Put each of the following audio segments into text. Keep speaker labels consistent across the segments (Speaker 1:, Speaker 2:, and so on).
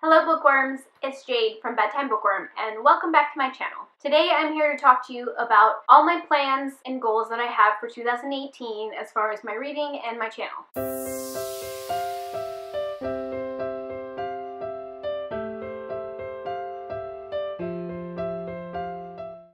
Speaker 1: Hello bookworms, it's Jade from Bedtime Bookworm and welcome back to my channel. Today I'm here to talk to you about all my plans and goals that I have for 2018 as far as my reading and my channel.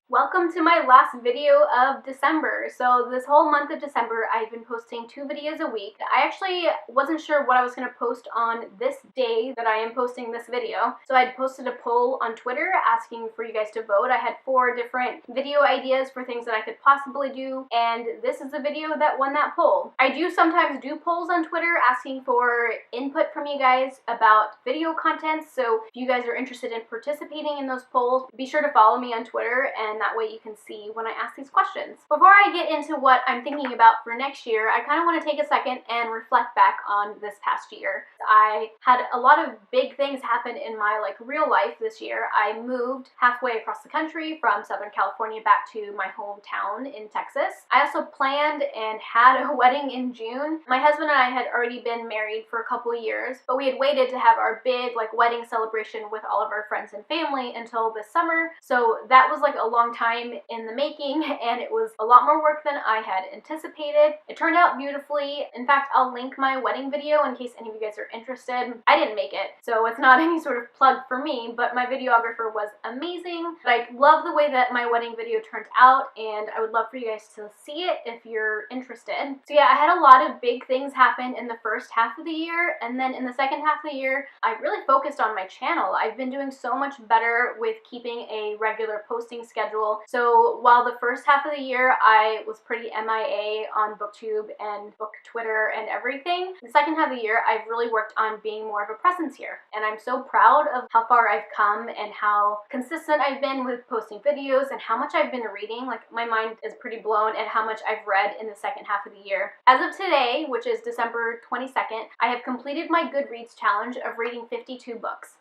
Speaker 1: Welcome to my last video of December. So this whole month of December I've been posting 2 videos a week. I actually wasn't sure what I was going to post on this day that I am posting this video. So I posted a poll on Twitter asking for you guys to vote. I had 4 different video ideas for things that I could possibly do, and this is the video that won that poll. I do sometimes do polls on Twitter asking for input from you guys about video content, so if you guys are interested in participating in those polls, be sure to follow me on Twitter, and that way you can see when I ask these questions. Before I get into what I'm thinking about for next year, I kind of want to take a second and reflect back on this past year. I had a lot of big things happen in my real life this year. I moved halfway across the country from Southern California back to my hometown in Texas. I also planned and had a wedding in June. My husband and I had already been married for a couple of years, but we had waited to have our big wedding celebration with all of our friends and family until this summer. So that was a long time in the making, and it was a lot more work than I had anticipated. It turned out beautifully. In fact, I'll link my wedding video in case any of you guys are interested. I didn't make it, so it's not any sort of plug for me, but my videographer was amazing. But I love the way that my wedding video turned out, and I would love for you guys to see it if you're interested. So yeah, I had a lot of big things happen in the first half of the year, and then in the second half of the year, I really focused on my channel. I've been doing so much better with keeping a regular posting schedule. So while the first half of the year I was pretty MIA on BookTube and Book Twitter and everything, the second half of the year I've really worked on being more of a presence here. And I'm so proud of how far I've come and how consistent I've been with posting videos and how much I've been reading. My mind is pretty blown at how much I've read in the second half of the year. As of today, which is December 22nd, I have completed my Goodreads challenge of reading 52 books.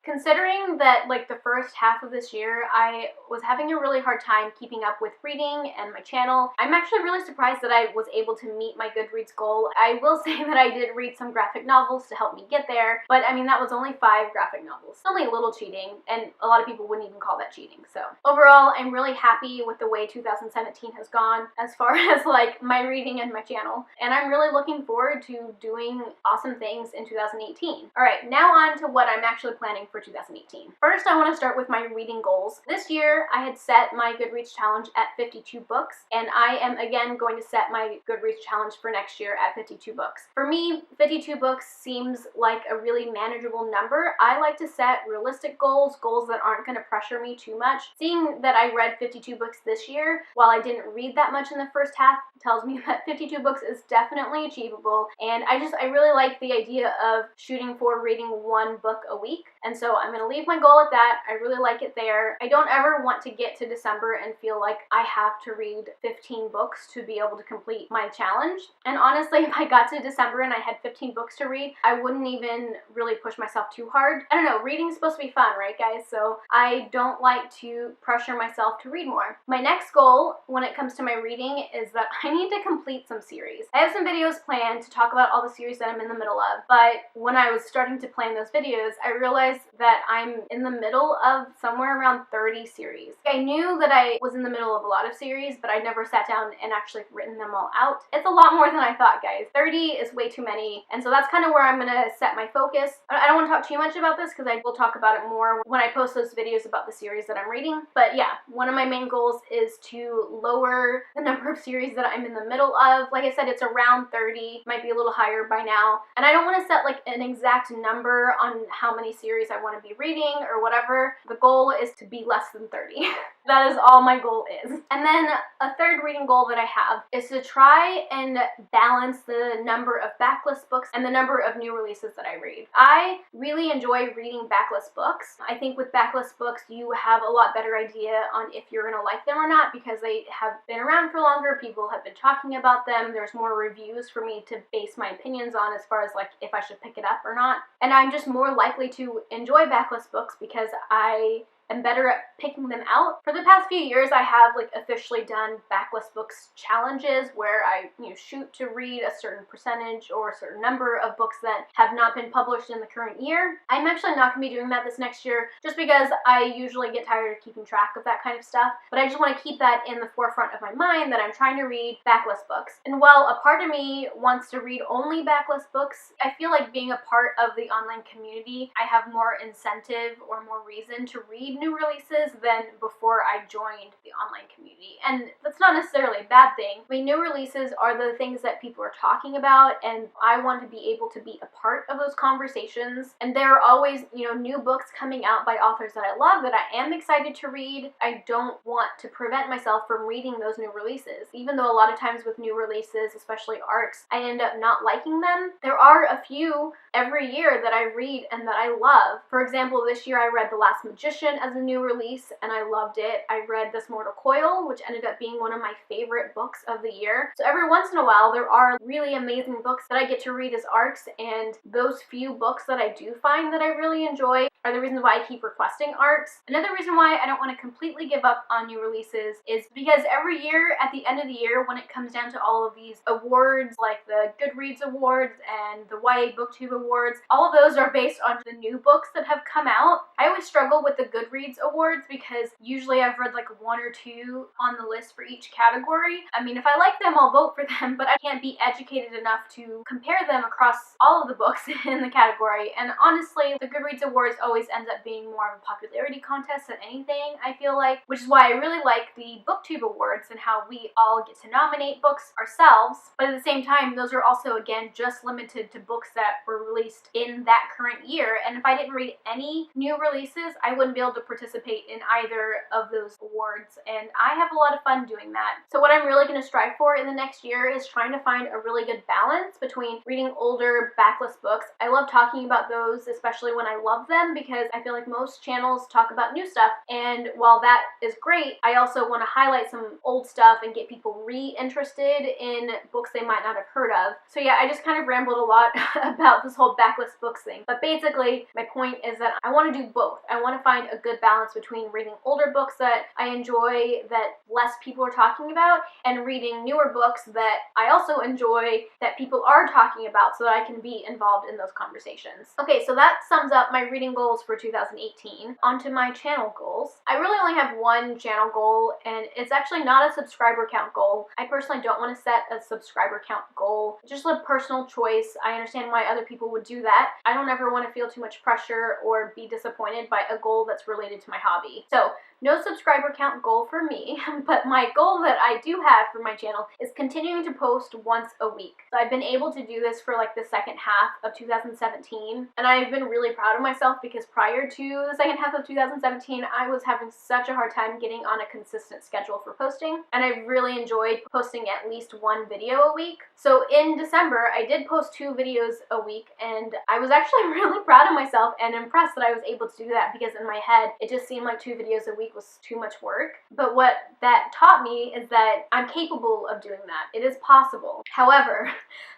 Speaker 1: Considering that the first half of this year I was having a really hard time keeping up with reading and my channel, I'm actually really surprised that I was able to meet my Goodreads goal. I will say that I did read some graphic novels to help me get there, but I mean that was only 5 graphic novels. It's only a little cheating, and a lot of people wouldn't even call that cheating. So overall, I'm really happy with the way 2017 has gone as far as my reading and my channel, and I'm really looking forward to doing awesome things in 2018. Alright, now on to what I'm actually planning for 2018. First, I want to start with my reading goals. This year, I had set my Goodreads challenge at 52 books, and I am again going to set my Goodreads challenge for next year at 52 books. For me, 52 books seems like a really manageable number. I like to set realistic goals, goals that aren't going to pressure me too much. Seeing that I read 52 books this year, while I didn't read that much in the first half, tells me that 52 books is definitely achievable, and I really like the idea of shooting for reading 1 book a week, and so I'm going to leave my goal at that. I really like it there. I don't ever want to get to December and feel like I have to read 15 books to be able to complete my challenge, and honestly, if I got to December and I had 15 books to read, I wouldn't even really push myself too hard. I don't know, reading's supposed to be fun, right guys? So I don't like to pressure myself to read more. My next goal when it comes to my reading is that I need to complete some series. I have some videos planned to talk about all the series that I'm in the middle of, but when I was starting to plan those videos, I realized that I'm in the middle of somewhere around 30 series. I knew that I was in the middle of a lot of series, but I never sat down and actually written them all out. It's a lot more than I thought, guys. 30 is way too many, and so that's kind of where I'm gonna set my focus. I don't want to talk too much about this because I will talk about it more when I post those videos about the series that I'm reading. But yeah, one of my main goals is to lower the number of series that I'm in the middle of. Like I said, it's around 30, might be a little higher by now, and I don't want to set an exact number on how many series I want to be reading or whatever. The goal is to be less than 30. That is all my goal is. And then a third reading goal that I have is to try and balance the number of backlist books and the number of new releases that I read. I really enjoy reading backlist books. I think with backlist books you have a lot better idea on if you're gonna like them or not because they have been around for longer, people have been talking about them, there's more reviews for me to base my opinions on as far as if I should pick it up or not. And I'm just more likely to enjoy backlist books because I am better at picking them out. For the past few years, I have like officially done Backlist Books challenges where I shoot to read a certain percentage or a certain number of books that have not been published in the current year. I'm actually not going to be doing that this next year just because I usually get tired of keeping track of that kind of stuff, but I just want to keep that in the forefront of my mind that I'm trying to read Backlist books. And while a part of me wants to read only Backlist books, I feel like being a part of the online community, I have more incentive or more reason to read new releases than before I joined the online community. And that's not necessarily a bad thing. I mean, new releases are the things that people are talking about, and I want to be able to be a part of those conversations. And there are always, new books coming out by authors that I love that I am excited to read. I don't want to prevent myself from reading those new releases. Even though a lot of times with new releases, especially ARCs, I end up not liking them, there are a few every year that I read and that I love. For example, this year I read The Last Magician as a new release and I loved it. I read This Mortal Coil, which ended up being one of my favorite books of the year. So every once in a while there are really amazing books that I get to read as ARCs, and those few books that I do find that I really enjoy are the reasons why I keep requesting ARCs. Another reason why I don't want to completely give up on new releases is because every year, at the end of the year, when it comes down to all of these awards, like the Goodreads Awards and the YA BookTube Awards, all of those are based on the new books that have come out. I always struggle with the Goodreads Awards because usually I've read like one or two on the list for each category. I mean, if I like them, I'll vote for them, but I can't be educated enough to compare them across all of the books in the category. And honestly, the Goodreads Awards always ends up being more of a popularity contest than anything, I feel like, which is why I really like the BookTube Awards and how we all get to nominate books ourselves. But at the same time, those are also, again, just limited to books that were released in that current year. And if I didn't read any new releases, I wouldn't be able to participate in either of those awards. And I have a lot of fun doing that. So what I'm really going to strive for in the next year is trying to find a really good balance between reading older backlist books. I love talking about those, especially when I love them, because I feel like most channels talk about new stuff. And while that is great, I also want to highlight some old stuff and get people re-interested in books they might not have heard of. So yeah, I just kind of rambled a lot about this whole backlist books thing. But basically, my point is that I want to do both. I want to find a good balance between reading older books that I enjoy that less people are talking about, and reading newer books that I also enjoy that people are talking about, so that I can be involved in those conversations. Okay, so that sums up my reading goals for 2018. Onto my channel goals. I really only have one channel goal, and it's actually not a subscriber count goal. I personally don't want to set a subscriber count goal. It's just a personal choice. I understand why other people would do that. I don't ever want to feel too much pressure or be disappointed by a goal that's related to my hobby. So no subscriber count goal for me, but my goal that I do have for my channel is continuing to post once a week. So I've been able to do this for like the second half of 2017, and I've been really proud of myself because prior to the second half of 2017, I was having such a hard time getting on a consistent schedule for posting, and I really enjoyed posting at least one video a week. So in December, I did post 2 videos a week, and I was actually really proud of myself and impressed that I was able to do that, because in my head, it just seemed like 2 videos a week was too much work. But what that taught me is that I'm capable of doing that. It is possible. However,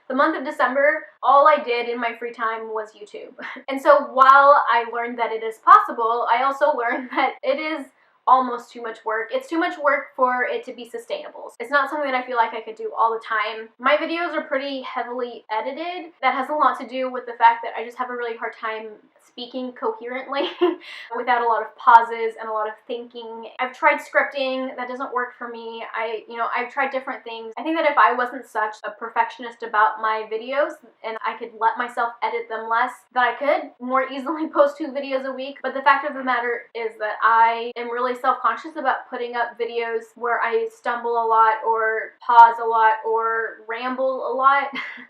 Speaker 1: the month of December, all I did in my free time was YouTube. And so while I learned that it is possible, I also learned that it is almost too much work. It's too much work for it to be sustainable. It's not something that I feel like I could do all the time. My videos are pretty heavily edited. That has a lot to do with the fact that I just have a really hard time speaking coherently without a lot of pauses and a lot of thinking. I've tried scripting. That doesn't work for me. I've tried different things. I think that if I wasn't such a perfectionist about my videos and I could let myself edit them less, that I could more easily post 2 videos a week. But the fact of the matter is that I am really self-conscious about putting up videos where I stumble a lot or pause a lot or ramble a lot.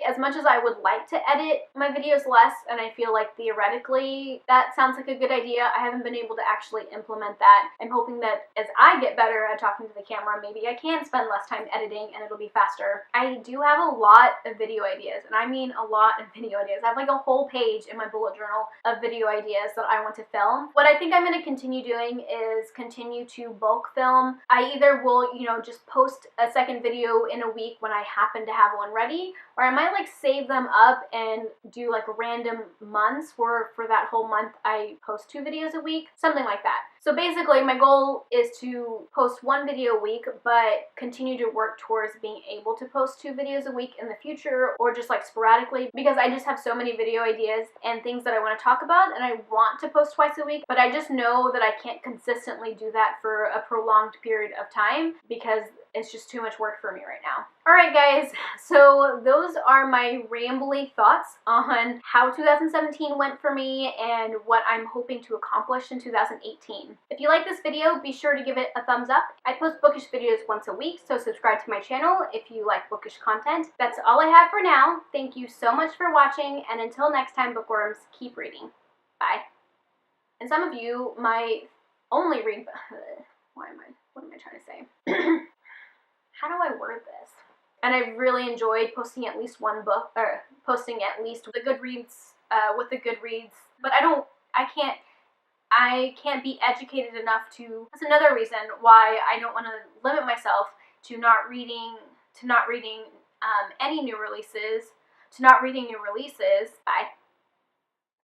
Speaker 1: As much as I would like to edit my videos less, and I feel like theoretically that sounds like a good idea, I haven't been able to actually implement that. I'm hoping that as I get better at talking to the camera, maybe I can spend less time editing and it'll be faster. I do have a lot of video ideas, and I mean a lot of video ideas. I have like a whole page in my bullet journal of video ideas that I want to film. What I think I'm going to continue doing is continue to bulk film. I either will, just post a second video in a week when I happen to have one ready, or I might like save them up and do like random months where for that whole month I post 2 videos a week, something like that. So basically, my goal is to post 1 video a week, but continue to work towards being able to post 2 videos a week in the future, or just like sporadically, because I just have so many video ideas and things that I want to talk about, and I want to post twice a week, but I just know that I can't consistently do that for a prolonged period of time because it's just too much work for me right now. Alright guys, so those are my rambly thoughts on how 2017 went for me and what I'm hoping to accomplish in 2018. If you like this video, be sure to give it a thumbs up. I post bookish videos once a week, so subscribe to my channel if you like bookish content. That's all I have for now. Thank you so much for watching, and until next time, bookworms, keep reading. Bye. And some of you might only read... what am I trying to say? How do I word this? And I've really enjoyed posting at least one book, or posting at least the Goodreads, with the Goodreads, but I can't be educated enough to, that's another reason why I don't want to limit myself to not reading any new releases, Bye.